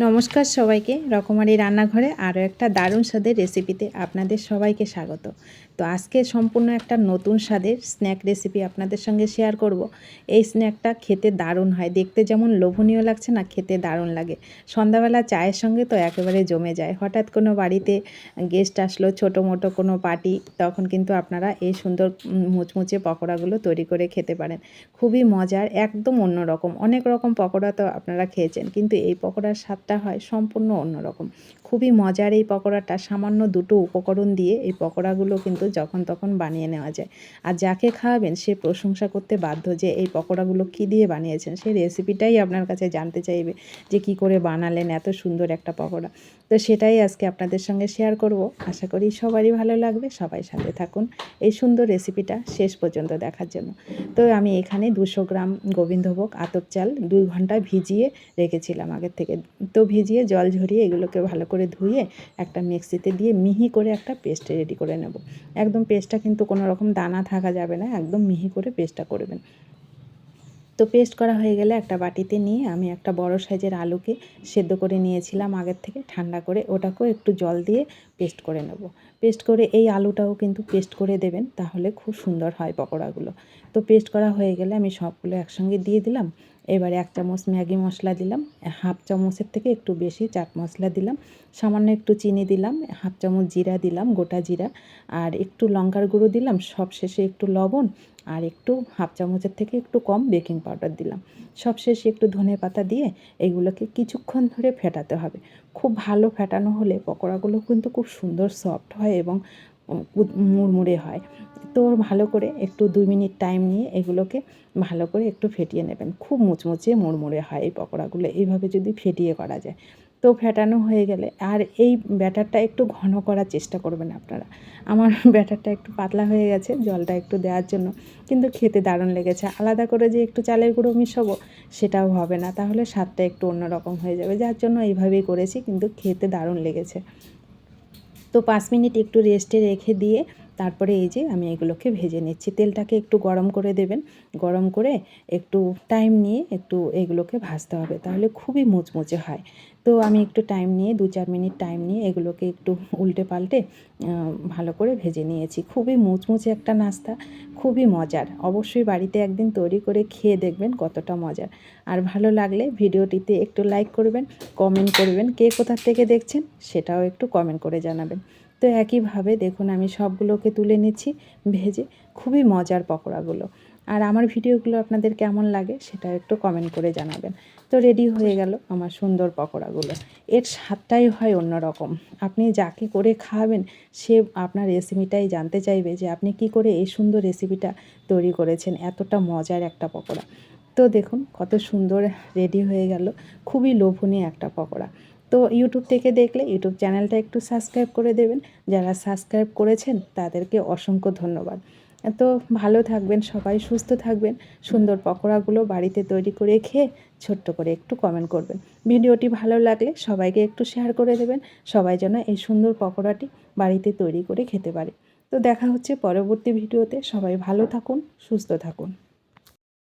নমস্কার সবাইকে, রকমারি রান্নাঘরে আরও একটা দারুণ স্বাদের রেসিপিতে আপনাদের সবাইকে স্বাগত। তো আজকে সম্পূর্ণ একটা নতুন স্বাদের স্ন্যাক রেসিপি আপনাদের সঙ্গে শেয়ার করব। এই স্ন্যাকটা খেতে দারুণ হয়, দেখতে যেমন লোভনীয় লাগছে না, খেতে দারুণ লাগে। সন্ধ্যাবেলা চায়ের সঙ্গে তো একেবারে জমে যায়। হঠাৎ কোনো বাড়িতে গেস্ট আসলো, ছোটো মোটো কোনো পার্টি, তখন কিন্তু আপনারা এই সুন্দর মুচমুচে পকোড়াগুলো তৈরি করে খেতে পারেন। খুবই মজার, একদম অন্যরকম। অনেক রকম পকোড়া তো আপনারা খেয়েছেন, কিন্তু এই পকোড়ার স্বাদটা হয় সম্পূর্ণ অন্যরকম। খুবই মজার এই পকোড়াটা। সামান্য দুটো উপকরণ দিয়ে এই পকোড়াগুলো কিন্তু যখন তখন বানিয়ে নেওয়া যায়। আর যাকে খাওয়াবেন সে প্রশংসা করতে বাধ্য যে এই পকোড়াগুলো কী দিয়ে বানিয়েছেন। সেই রেসিপিটাই আপনার কাছে জানতে চাইবে যে কী করে বানালেন এত সুন্দর একটা পকোড়া। তো সেটাই আজকে আপনাদের সঙ্গে শেয়ার করব। আশা করি সবারই ভালো লাগবে। সবাই সাথে থাকুন এই সুন্দর রেসিপিটা শেষ পর্যন্ত দেখার জন্য। তো আমি এখানে 200 গ্রাম গোবিন্দভোগ আতপ চাল 2 ঘন্টা ভিজিয়ে রেখেছিলাম আগের থেকে। তো ভিজিয়ে জল ঝরিয়ে এগুলোকে ভালো করে ধুয়ে একটা মিক্সিতে দিয়ে মিহি করে একটা পেস্ট রেডি করে নেব। একদম পেস্টটা কিন্তু কোনো রকম দানা থাকা যাবে না, একদম মিহি করে পেস্টটা করবেন। তো পেস্ট করা হয়ে গেলে একটা বাটিতে নিয়ে আমি একটা বড় সাইজের আলুকে সেদ্ধ করে নিয়েছিলাম আগের থেকে, ঠান্ডা করে ওটাকেও একটু জল দিয়ে পেস্ট করে নেব। পেস্ট করে এই আলুটাও কিন্তু পেস্ট করে দেবেন, তাহলে খুব সুন্দর হয় পকোড়াগুলো। তো পেস্ট করা হয়ে গেলে আমি সবগুলো একসঙ্গে দিয়ে দিলাম। এবারে 1 চামচ ম্যাগি মশলা দিলাম, হাফ চামচের থেকে একটু বেশি চাট মশলা দিলাম, সামান্য একটু চিনি দিলাম, হাফ চামচ জিরা দিলাম, গোটা জিরা, আর একটু লঙ্কার গুঁড়ো দিলাম, সবশেষে একটু লবণ, আর একটু হাফ চামচের থেকে একটু কম বেকিং পাউডার দিলাম। সবশেষে একটু ধনেপাতা দিয়ে এগুলোকে কিছুক্ষণ ধরে ফেটাতে হবে। খুব ভালো ফেটানো হলে পকোড়াগুলো কিন্তু খুব সুন্দর সফট হয় এবং মুড়মুড়ে হয়। তো ভালো করে একটু 2 মিনিট টাইম নিয়ে এগুলোকে ভালো করে একটু ফেটিয়ে নেবেন। খুব মুচমুচে মুড়মুড়ে হয় এই পকোড়াগুলো এইভাবে যদি ফেটিয়ে করা যায়। তো ফেটানো হয়ে গেলে আর এই ব্যাটারটা একটু ঘন করার চেষ্টা করবেন আপনারা। আমার ব্যাটারটা একটু পাতলা হয়ে গেছে জলটা একটু দেওয়ার জন্য, কিন্তু খেতে দারুণ লেগেছে। আলাদা করে যে একটু চালের গুঁড়ো মিশাবো সেটাও হবে না, তাহলে স্বাদটা একটু অন্যরকম হয়ে যাবে। যার জন্য এইভাবেই করেছি, কিন্তু খেতে দারুণ লেগেছে। তো 5 মিনিট একটু রেস্টে রেখে দিয়ে তারপরে এই যে আমি এগুলোকে ভেজে নিচ্ছি। তেলটাকে একটু গরম করে দেবেন, গরম করে একটু টাইম নিয়ে একটু এগুলোকে ভাজতে হবে, তাহলে খুবই মুচমুচে হয়। তো আমি একটু টাইম নিয়ে 2-4 মিনিট টাইম নিয়ে এগুলোকে একটু উল্টে পাল্টে ভালো করে ভেজে নিয়েছি। খুবই মুচমুচে একটা নাস্তা, খুবই মজার। অবশ্যই বাড়িতে একদিন তৈরি করে খেয়ে দেখবেন কতটা মজার। আর ভালো লাগলে ভিডিওটিতে একটু লাইক করবেন, কমেন্ট করবেন, কে কোথা থেকে দেখছেন সেটাও একটু কমেন্ট করে জানাবেন। তো একইভাবে দেখুন আমি সবগুলোকে তুলে নিচ্ছি ভেজে। খুবই মজার পকোড়াগুলো। আর আমার ভিডিওগুলো আপনাদের কেমন লাগে সেটা একটু কমেন্ট করে জানাবেন। তো রেডি হয়ে গেল আমার সুন্দর পকোড়াগুলো। এর স্বাদটাই হয় অন্যরকম। আপনি যাকে করে খাওয়াবেন সে আপনার রেসিপিটাই জানতে চাইবে যে আপনি কি করে এই সুন্দর রেসিপিটা তৈরি করেছেন, এতটা মজার একটা পকোড়া। তো দেখুন কত সুন্দর রেডি হয়ে গেল। খুবই লোভনীয় একটা পকোড়া। তো ইউটিউব থেকে দেখলে ইউটিউব চ্যানেলটা একটু সাবস্ক্রাইব করে দেবেন। যারা সাবস্ক্রাইব করেছেন তাদেরকে অসংখ্য ধন্যবাদ। তো ভালো থাকবেন সবাই, সুস্থ থাকবেন। সুন্দর পকোড়াগুলো বাড়িতে তৈরি করে খেয়ে ছোট্ট করে একটু কমেন্ট করবেন। ভিডিওটি ভালো লাগলে সবাইকে একটু শেয়ার করে দেবেন, সবাই যেন এই সুন্দর পকোড়াটি বাড়িতে তৈরি করে খেতে পারে। তো দেখা হচ্ছে পরবর্তী ভিডিওতে। সবাই ভালো থাকুন, সুস্থ থাকুন।